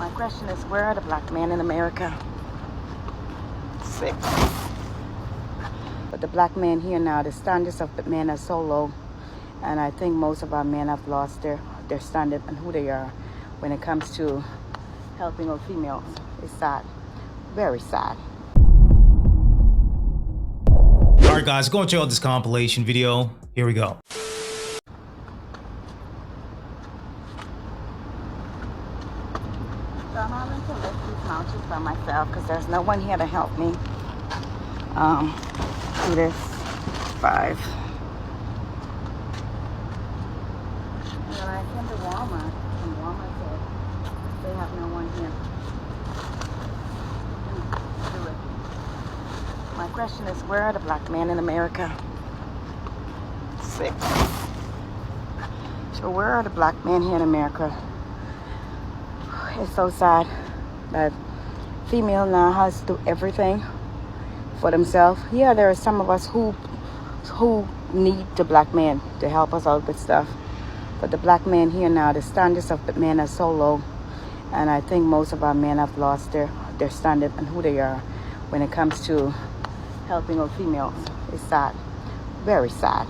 My question is, where are the black men in America? Sick. But the black men here now, the standards of the men are so low. And I think most of our men have lost their standard and who they are when it comes to helping our females. It's sad. Very sad. Alright guys, go and check out this compilation video. Here we go. So I'm having to lift these mountains by myself because there's no one here to help me do this 5. When I came to Walmart, and Walmart said they have no one here to do it. My question is, where are the black men in America? Sick. So where are the black men here in America? It's so sad that female now has to do everything for themselves. Yeah, there are some of us who need the black man to help us out with stuff. But the black men here now, the standards of the men are so low. And I think most of our men have lost their standard and who they are when it comes to helping our females. It's sad. Very sad.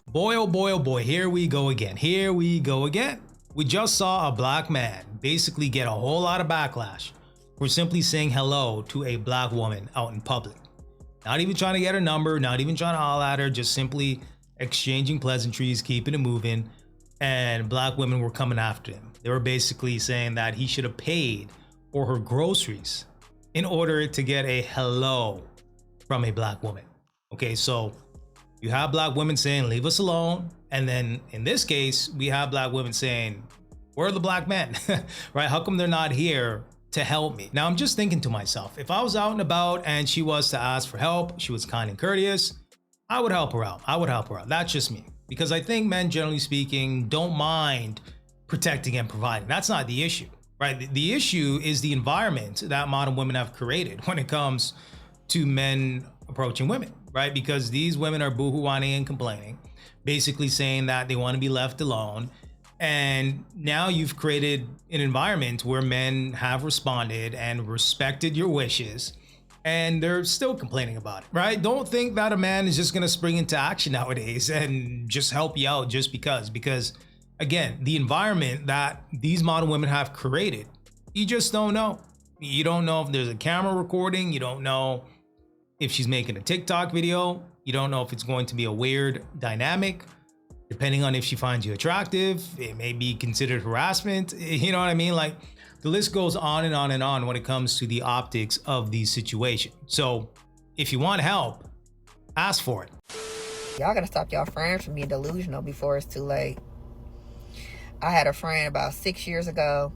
Boy, oh boy, oh boy, here we go again. Here we go again. We just saw a black man basically get a whole lot of backlash for simply saying hello to a black woman out in public. Not even trying to get her number, not even trying to holler at her, just simply exchanging pleasantries, keeping it moving. And black women were coming after him. They were basically saying that he should have paid for her groceries in order to get a hello from a black woman. Okay, so you have black women saying, leave us alone. And then in this case, we have black women saying, where are the black men? Right? How come they're not here to help me? Now, I'm just thinking to myself, if I was out and about and she was to ask for help, she was kind and courteous, I would help her out. I would help her out. That's just me. Because I think men, generally speaking, don't mind protecting and providing. That's not the issue, right? The issue is the environment that modern women have created when it comes to men approaching women, right? Because these women are boohooing and complaining, basically saying that they want to be left alone. And now you've created an environment where men have responded and respected your wishes, and they're still complaining about it, right? Don't think that a man is just going to spring into action nowadays and just help you out just because again, the environment that these modern women have created, you just don't know. You don't know if there's a camera recording. You don't know if she's making a TikTok video. You don't know if it's going to be a weird dynamic. Depending on if she finds you attractive, it may be considered harassment. You know what I mean? Like, the list goes on and on and on when it comes to the optics of these situations. So if you want help, ask for it. Y'all gotta stop y'all friends from being delusional before it's too late. I had a friend about 6 years ago.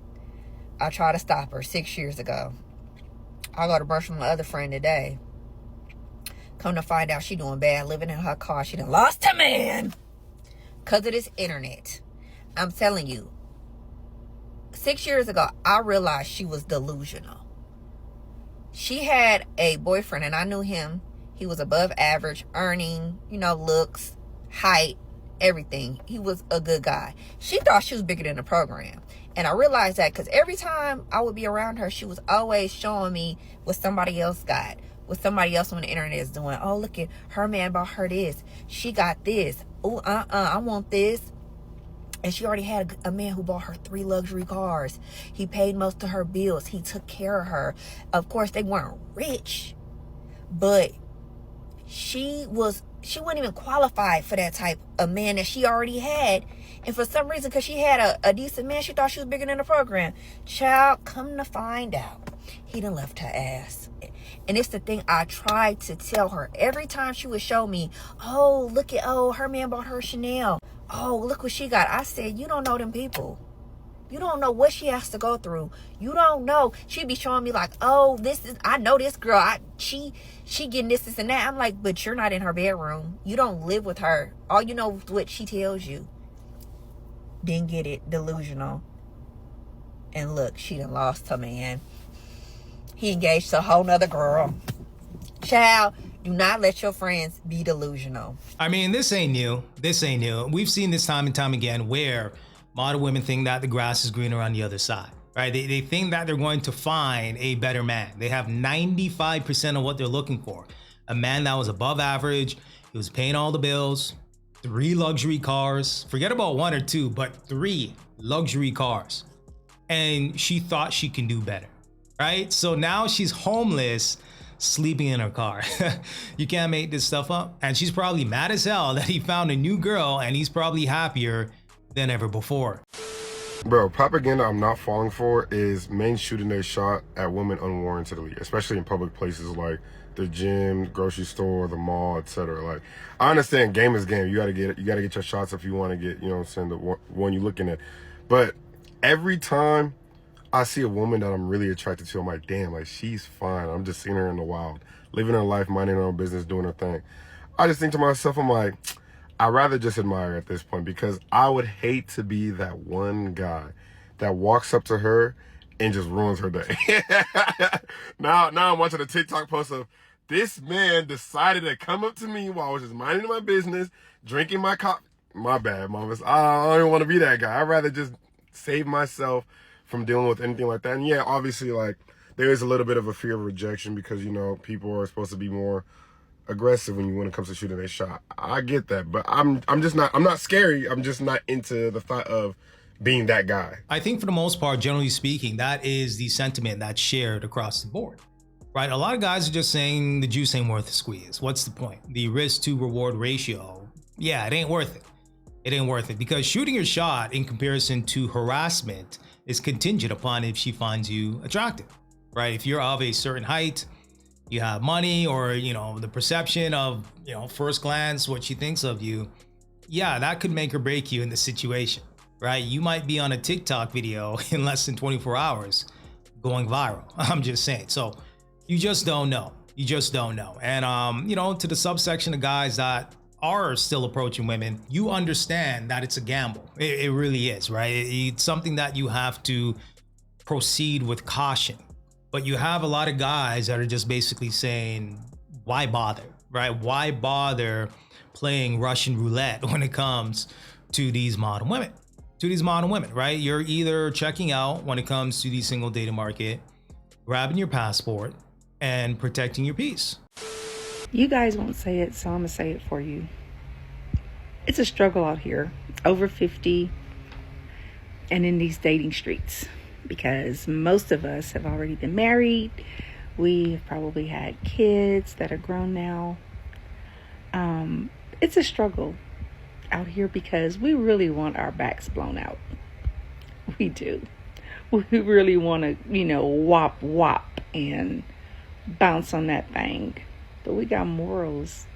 I tried to stop her 6 years ago. I go to brush with my other friend today. Come to find out she doing bad, living in her car. She done lost her man because of this internet. I'm telling you, 6 years ago, I realized she was delusional. She had a boyfriend, and I knew him. He was above average, earning, looks, height, everything. He was a good guy. She thought she was bigger than the program. And I realized that because every time I would be around her, she was always showing me what somebody else got. What somebody else on the internet is doing. Oh, look at her man bought her this. She got this. Oh, I want this. And she already had a man who bought her 3 luxury cars. He paid most of her bills. He took care of her. Of course, they weren't rich, but she wasn't even qualified for that type of man that she already had. And for some reason, because she had a decent man, she thought she was bigger than the program. Child, come to find out, he done left her ass. And it's the thing I tried to tell her. Every time she would show me, oh, look at, her man bought her Chanel. Oh, look what she got. I said, you don't know them people. You don't know what she has to go through. You don't know. She'd be showing me like, oh, I know this girl. She getting this and that. I'm like, but you're not in her bedroom. You don't live with her. All you know is what she tells you. Didn't get it. Delusional. And look, she done lost her man. He engaged to a whole nother girl. Child, do not let your friends be delusional. I mean, this ain't new. This ain't new. We've seen this time and time again where modern women think that the grass is greener on the other side, right? They think that they're going to find a better man. They have 95% of what they're looking for. A man that was above average, he was paying all the bills, 3 luxury cars, forget about 1 or 2, but 3 luxury cars. And she thought she can do better, right? So now she's homeless, sleeping in her car. You can't make this stuff up. And she's probably mad as hell that he found a new girl, and he's probably happier than ever before. Bro, propaganda I'm not falling for is men shooting their shot at women unwarrantedly, especially in public places like the gym, grocery store, the mall, etc. Like, I understand game is game. You gotta get your shots if you want to get, you know what I'm saying, the one you're looking at. But every time I see a woman that I'm really attracted to, I'm like, damn, like, she's fine. I'm just seeing her in the wild, living her life, minding her own business, doing her thing. I just think to myself, I'm like, I'd rather just admire at this point, because I would hate to be that one guy that walks up to her and just ruins her day. Now I'm watching a TikTok post of this man decided to come up to me while I was just minding my business, drinking my coffee. My bad, mamas. I don't even want to be that guy. I'd rather just save myself from dealing with anything like that. And yeah, obviously, like, there is a little bit of a fear of rejection because, you know, people are supposed to be more aggressive when it comes to shooting a shot. I get that, but I'm not scary. I'm just not into the thought of being that guy. I think for the most part, generally speaking, that is the sentiment that's shared across the board, right? A lot of guys are just saying the juice ain't worth the squeeze. What's the point? The risk to reward ratio, yeah, it ain't worth it. It ain't worth it, because shooting your shot in comparison to harassment is contingent upon if she finds you attractive, right? If you're of a certain height, you have money, or, you know, the perception of, you know, first glance, what she thinks of you, yeah, that could make or break you in this situation, right? You might be on a TikTok video in less than 24 hours going viral. I'm just saying. So you just don't know. You just don't know. And, you know, to the subsection of guys that are still approaching women, you understand that it's a gamble. It really is, right? It's something that you have to proceed with caution. But you have a lot of guys that are just basically saying, why bother, right? Why bother playing Russian roulette when it comes to these modern women? Right? You're either checking out when it comes to the single dating market, grabbing your passport, and protecting your peace. You guys won't say it, so I'm gonna say it for you. It's a struggle out here, over 50, and in these dating streets, because most of us have already been married. We have probably had kids that are grown now. It's a struggle out here because we really want our backs blown out. We do. We really want to, you know, whop and bounce on that thing. But we got morals,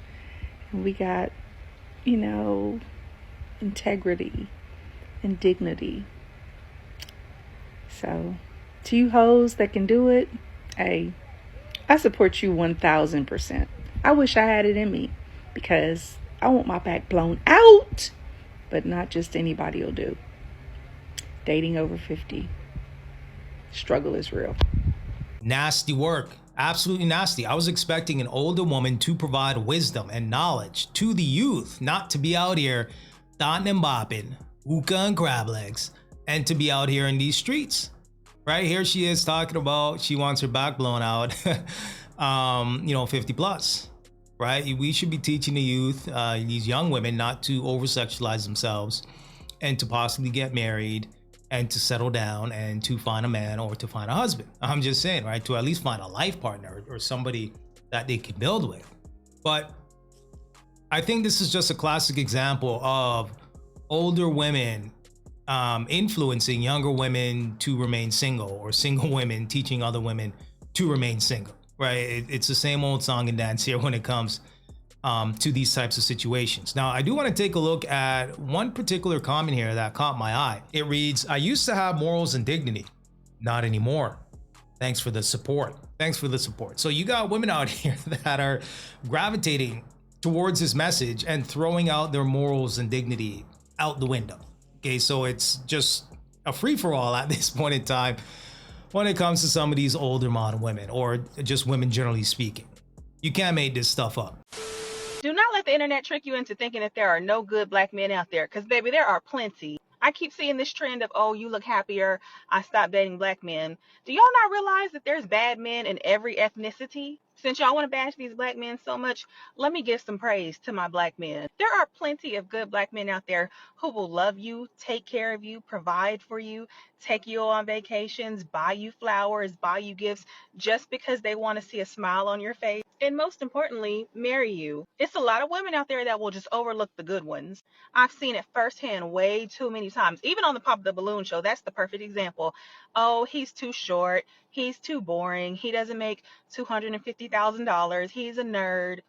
and we got, you know, integrity and dignity. So, to you hoes that can do it, hey, I support you 1000%. I wish I had it in me, because I want my back blown out, but not just anybody will do. Dating over 50. Struggle is real. Nasty work. Absolutely nasty. I was expecting an older woman to provide wisdom and knowledge to the youth, not to be out here thotting and bopping, hookah and crab legs, and to be out here in these streets. Right here she is talking about she wants her back blown out, you know, 50 plus, right? We should be teaching the youth, these young women, not to over-sexualize themselves and to possibly get married and to settle down and to find a man or to find a husband. I'm just saying, right? To at least find a life partner or somebody that they can build with. But I think this is just a classic example of older women influencing younger women to remain single, or single women teaching other women to remain single, right? It's the same old song and dance here when it comes to these types of situations. Now, I do want to take a look at one particular comment here that caught my eye. It reads, I used to have morals and dignity, not anymore. Thanks for the support. Thanks for the support. So you got women out here that are gravitating towards this message and throwing out their morals and dignity out the window. Okay, so it's just a free-for-all at this point in time when it comes to some of these older modern women, or just women generally speaking. You can't make this stuff up. Do not let the internet trick you into thinking that there are no good black men out there, because baby, there are plenty. I keep seeing this trend of, oh, you look happier, I stopped dating black men. Do y'all not realize that there's bad men in every ethnicity? Since y'all want to bash these black men so much, let me give some praise to my black men. There are plenty of good black men out there who will love you, take care of you, provide for you, take you on vacations, buy you flowers, buy you gifts, just because they want to see a smile on your face. And most importantly, marry you. It's a lot of women out there that will just overlook the good ones. I've seen it firsthand way too many times. Even on the Pop the Balloon show, that's the perfect example. Oh, he's too short. He's too boring. He doesn't make $250,000. He's a nerd.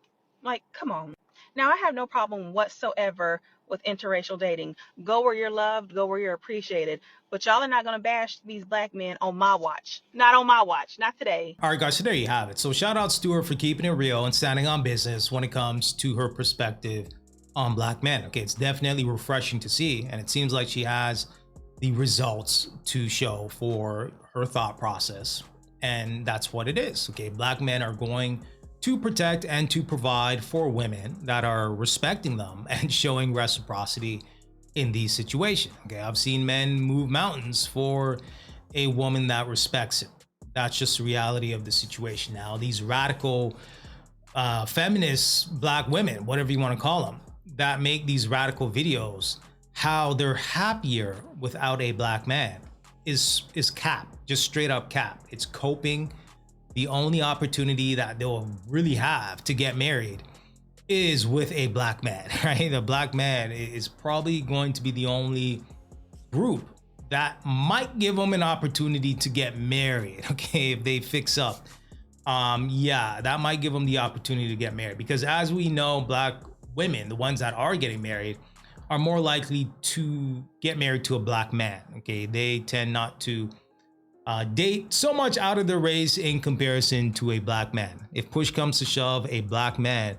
Like, come on. Now, I have no problem whatsoever with interracial dating. Go where you're loved, go where you're appreciated. But y'all are not going to bash these black men on my watch. Not on my watch. Not today. All right, guys, so there you have it. So shout out Stuart for keeping it real and standing on business when it comes to her perspective on black men. Okay, it's definitely refreshing to see, and it seems like she has the results to show for her thought process, and that's what it is. Okay, black men are going to protect and to provide for women that are respecting them and showing reciprocity in these situations. Okay, I've seen men move mountains for a woman that respects him. That's just the reality of the situation. Now, these radical feminist black women, whatever you want to call them, that make these radical videos, how they're happier without a black man is cap, just straight up cap. It's coping. The only opportunity that they'll really have to get married is with a black man, right? The black man is probably going to be the only group that might give them an opportunity to get married. Okay, if they fix up, yeah, that might give them the opportunity to get married, because as we know, black women, the ones that are getting married, are more likely to get married to a black man. Okay, they tend not to date so much out of their race in comparison to a black man. If push comes to shove, a black man,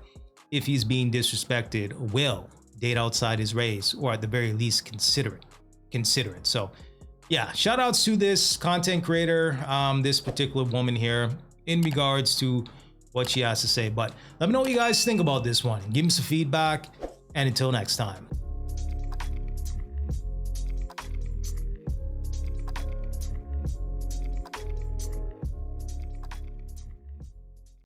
if he's being disrespected, will date outside his race, or at the very least consider it. So yeah, shout outs to this content creator, this particular woman here, in regards to what she has to say. But let me know what you guys think about this one. Give me some feedback, and until next time.